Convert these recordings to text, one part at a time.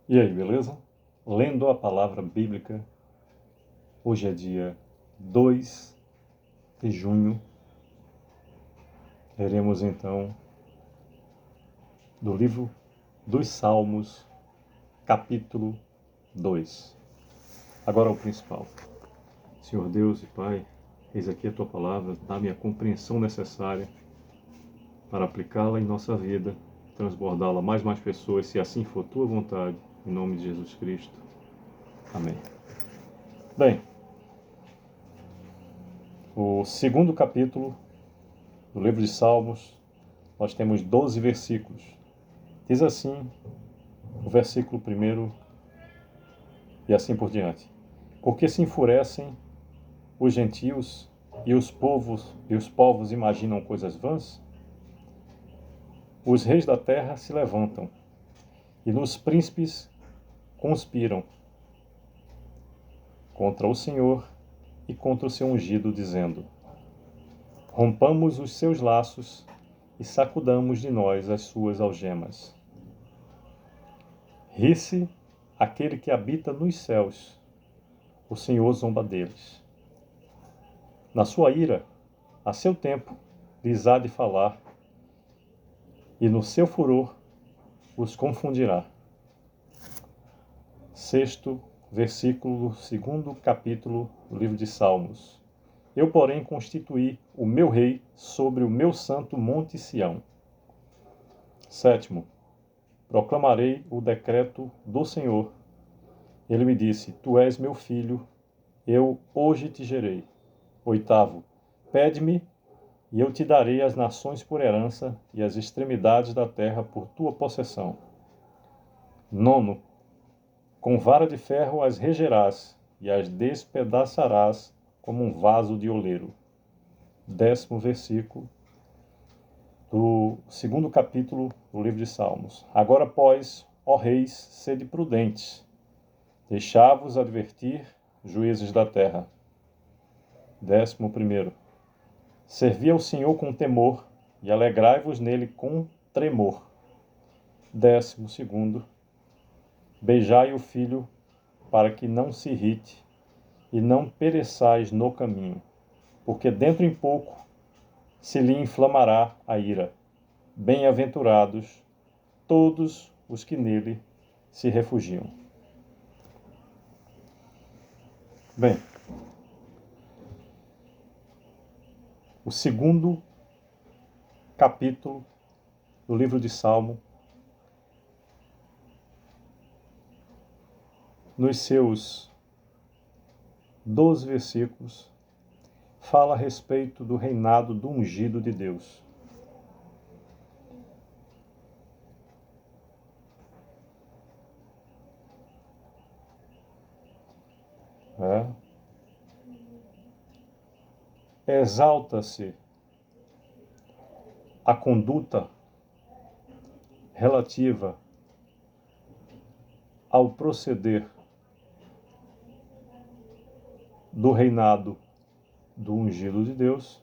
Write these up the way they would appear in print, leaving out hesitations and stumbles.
E aí, beleza? Lendo a palavra bíblica, hoje é dia 2 de junho, leremos então do livro dos Salmos, capítulo 2. Agora o principal. Senhor Deus e Pai, eis aqui a Tua palavra, dá-me a compreensão necessária para aplicá-la em nossa vida, transbordá-la a mais pessoas, se assim for Tua vontade, em nome de Jesus Cristo. Amém. Bem, o segundo capítulo do livro de Salmos, nós temos 12 versículos. Diz assim o versículo 1 e assim por diante. Porque se enfurecem os gentios e os povos imaginam coisas vãs? Os reis da terra se levantam e nos príncipes conspiram contra o Senhor e contra o seu ungido, dizendo: rompamos os seus laços e sacudamos de nós as suas algemas. Ri-se aquele que habita nos céus, o Senhor zomba deles. Na sua ira, a seu tempo, lhes há de falar, e no seu furor os confundirá. Sexto versículo do segundo capítulo do livro de Salmos. Eu, porém, constituí o meu rei sobre o meu santo monte Sião. Sétimo, proclamarei o decreto do Senhor. Ele me disse: tu és meu filho, eu hoje te gerei. Oitavo, pede-me e eu te darei as nações por herança e as extremidades da terra por tua possessão. Nono, com vara de ferro as regerás e as despedaçarás como um vaso de oleiro. 10º versículo do segundo capítulo do livro de Salmos. Agora, pois, ó reis, sede prudentes, deixai-vos advertir, juízes da terra. 11º, servi ao Senhor com temor e alegrai-vos nele com tremor. 12º, beijai o filho para que não se irrite e não pereçais no caminho, porque dentro em pouco se lhe inflamará a ira. Bem-aventurados todos os que nele se refugiam. Bem, o segundo capítulo do livro de Salmo, nos seus 12 versículos, fala a respeito do reinado do ungido de Deus. Exalta-se a conduta relativa ao proceder do reinado do ungido de Deus.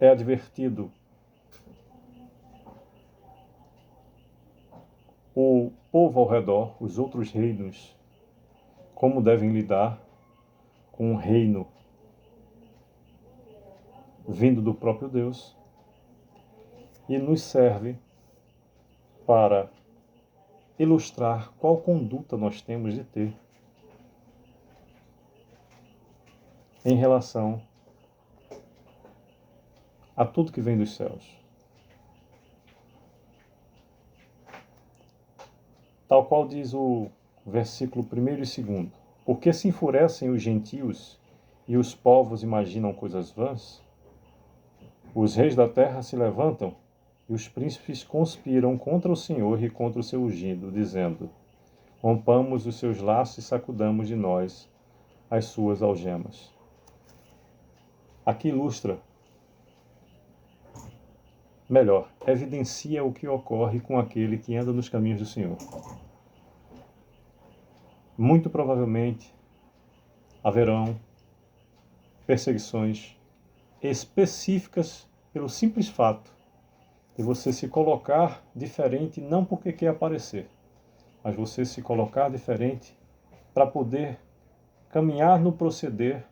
É advertido o povo ao redor, os outros reinos, como devem lidar com um reino vindo do próprio Deus, e nos serve para ilustrar qual conduta nós temos de ter em relação a tudo que vem dos céus. Tal qual diz o versículo 1 e 2. Porque se enfurecem os gentios e os povos imaginam coisas vãs? Os reis da terra se levantam e os príncipes conspiram contra o Senhor e contra o seu ungido, dizendo: rompamos os seus laços e sacudamos de nós as suas algemas. Aqui ilustra, melhor, evidencia o que ocorre com aquele que anda nos caminhos do Senhor. Muito provavelmente haverão perseguições específicas pelo simples fato de você se colocar diferente, não porque quer aparecer, mas você se colocar diferente para poder caminhar no proceder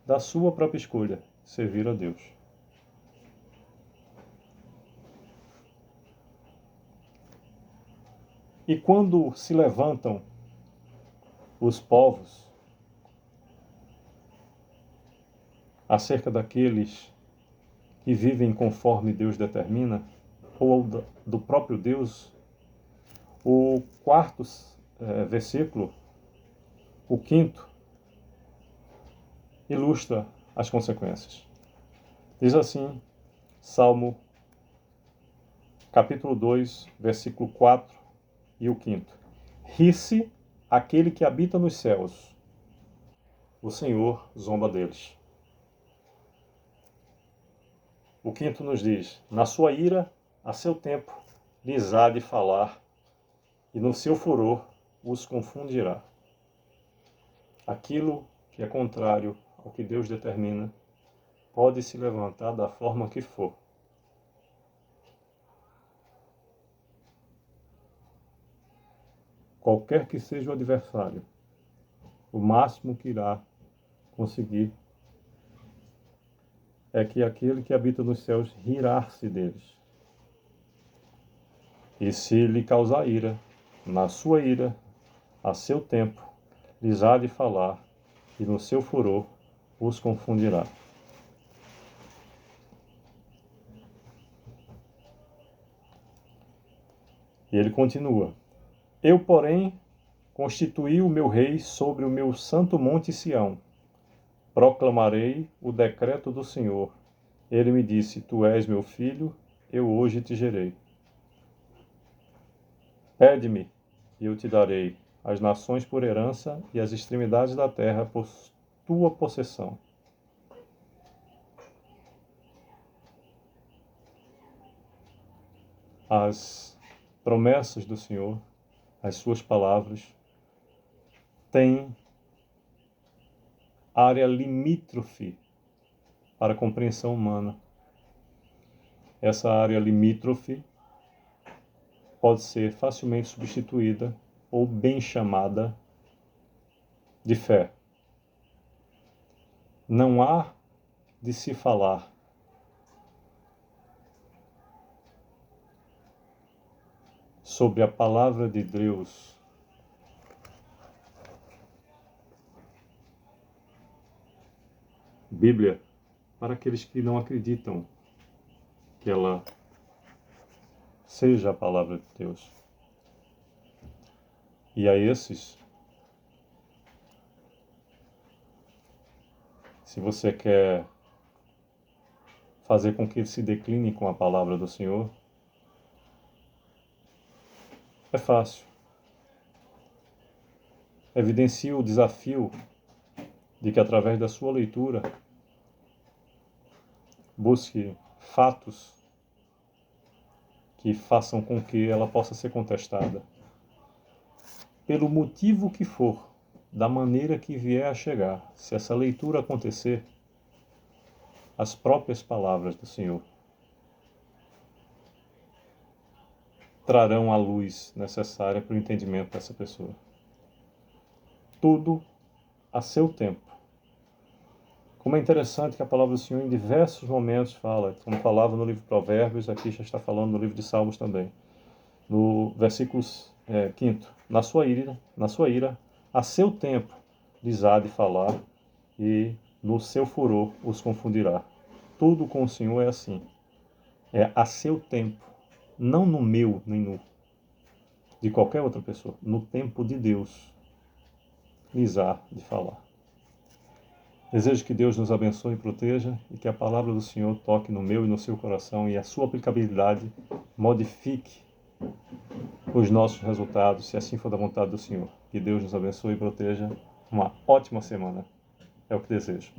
da sua própria escolha, servir a Deus. E quando se levantam os povos acerca daqueles que vivem conforme Deus determina, ou do próprio Deus, o quarto versículo, o quinto, ilustra as consequências. Diz assim, Salmo capítulo 2, versículo 4 e o quinto. Ri-se aquele que habita nos céus, o Senhor zomba deles. O quinto nos diz, na sua ira, a seu tempo, lhes há de falar, e no seu furor os confundirá. Aquilo que é contrário ao que Deus determina, pode se levantar da forma que for. Qualquer que seja o adversário, o máximo que irá conseguir é que aquele que habita nos céus rirá-se deles. E se lhe causar ira, na sua ira, a seu tempo, lhes há de falar, e no seu furor os confundirá. E ele continua. Eu, porém, constituí o meu rei sobre o meu santo monte Sião. Proclamarei o decreto do Senhor. Ele me disse, tu és meu filho, eu hoje te gerei. Pede-me, e eu te darei as nações por herança e as extremidades da terra por tua possessão. As promessas do Senhor, as suas palavras, têm área limítrofe para a compreensão humana. Essa área limítrofe pode ser facilmente substituída ou bem chamada de fé. Não há de se falar sobre a palavra de Deus Bíblia para aqueles que não acreditam que ela seja a palavra de Deus. E a esses, se você quer fazer com que eles se declinem com a palavra do Senhor, é fácil. Evidencia o desafio de que através da sua leitura busque fatos que façam com que ela possa ser contestada. Pelo motivo que for, da maneira que vier a chegar, se essa leitura acontecer, as próprias palavras do Senhor trarão a luz necessária para o entendimento dessa pessoa. Tudo a seu tempo. Como é interessante que a palavra do Senhor em diversos momentos fala, como falava no livro de Provérbios, aqui já está falando no livro de Salmos também. No versículo 5, na sua ira, a seu tempo lhes há de falar, e no seu furor os confundirá. Tudo com o Senhor é assim. É a seu tempo, não no meu, nem no de qualquer outra pessoa. No tempo de Deus, lhes há de falar. Desejo que Deus nos abençoe e proteja e que a palavra do Senhor toque no meu e no seu coração e a sua aplicabilidade modifique os nossos resultados, se assim for da vontade do Senhor. Que Deus nos abençoe e proteja. Uma ótima semana. É o que desejo.